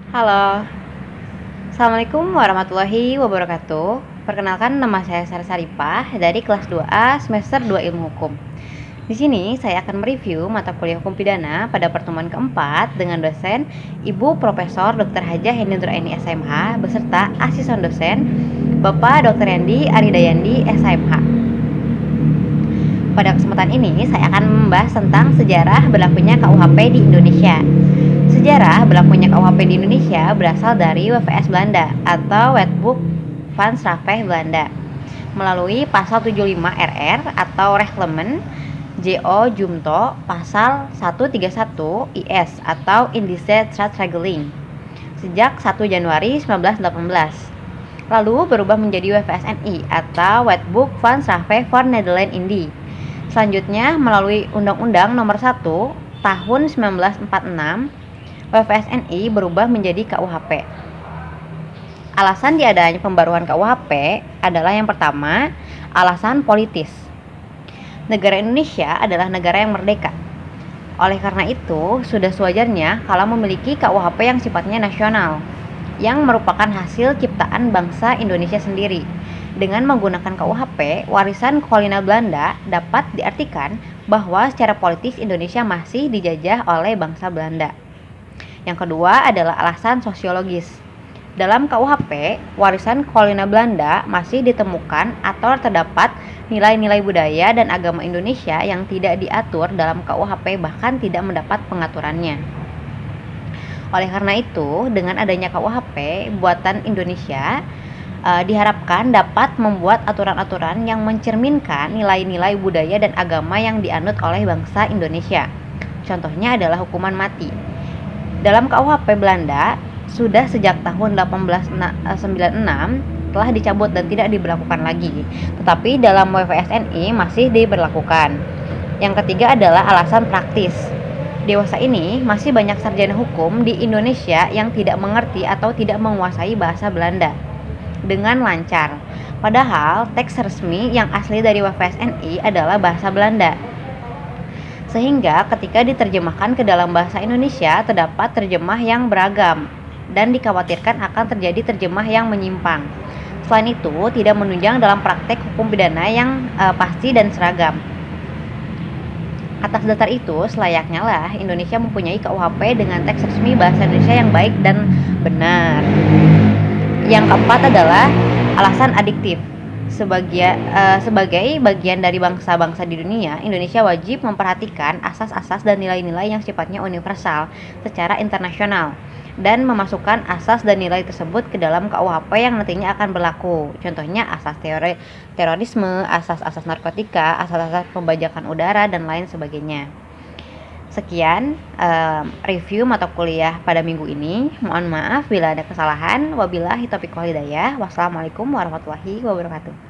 Halo, Assalamualaikum warahmatullahi wabarakatuh. Perkenalkan, nama saya Sari Saripah dari kelas 2A semester 2 Ilmu Hukum. Di sini saya akan mereview mata kuliah hukum pidana pada pertemuan keempat dengan dosen Ibu Profesor Dr. Hajah Hendra Aini SMH beserta asisten dosen Bapak Dr. Yandi Aridayandi SMH. Pada kesempatan ini saya akan membahas tentang sejarah berlakunya KUHP di Indonesia. Sejarah berlakunya KUHP di Indonesia berasal dari WVS Belanda atau Wetboek van Strafrecht Belanda melalui pasal 75 RR atau Reglement JO Jumto pasal 131 IS atau Indische Strafregeling sejak 1 Januari 1918. Lalu berubah menjadi WVSNI atau Wetboek van Strafrecht voor Nederland Indie. Selanjutnya melalui Undang-Undang Nomor 1 Tahun 1946, WVSNI berubah menjadi KUHP. Alasan diadanya pembaruan KUHP adalah yang pertama, alasan politis. Negara Indonesia adalah negara yang merdeka. Oleh karena itu, sudah sewajarnya kalau memiliki KUHP yang sifatnya nasional, yang merupakan hasil ciptaan bangsa Indonesia sendiri. Dengan menggunakan KUHP, warisan kolonial Belanda dapat diartikan bahwa secara politis Indonesia masih dijajah oleh bangsa Belanda. Yang kedua adalah alasan sosiologis. Dalam KUHP, warisan kolonial Belanda masih ditemukan atau terdapat nilai-nilai budaya dan agama Indonesia yang tidak diatur dalam KUHP, bahkan tidak mendapat pengaturannya. Oleh karena itu, dengan adanya KUHP buatan Indonesia, diharapkan dapat membuat aturan-aturan yang mencerminkan nilai-nilai budaya dan agama yang dianut oleh bangsa Indonesia. Contohnya adalah hukuman mati. Dalam KUHP Belanda, sudah sejak tahun 1896 telah dicabut dan tidak diberlakukan lagi. Tetapi dalam WVSNI masih diberlakukan. Yang ketiga adalah alasan praktis. Dewasa ini masih banyak sarjana hukum di Indonesia yang tidak mengerti atau tidak menguasai bahasa Belanda dengan lancar. Padahal teks resmi yang asli dari WVSNI adalah bahasa Belanda. Sehingga ketika diterjemahkan ke dalam bahasa Indonesia terdapat terjemah yang beragam dan dikhawatirkan akan terjadi terjemah yang menyimpang. Selain itu, tidak menunjang dalam praktek hukum pidana yang pasti dan seragam. Atas dasar itu, selayaknya lah Indonesia mempunyai KUHP dengan teks resmi bahasa Indonesia yang baik dan benar. Yang keempat adalah alasan adiktif. Sebagai bagian dari bangsa-bangsa di dunia, Indonesia wajib memperhatikan asas-asas dan nilai-nilai yang sifatnya universal secara internasional dan memasukkan asas dan nilai tersebut ke dalam KUHP yang nantinya akan berlaku. Contohnya asas terorisme, asas-asas narkotika, asas-asas pembajakan udara, dan lain sebagainya. Sekian review mata kuliah pada minggu ini. Mohon maaf bila ada kesalahan. Wabillahi taufiq wal hidayah. Wassalamualaikum warahmatullahi wabarakatuh.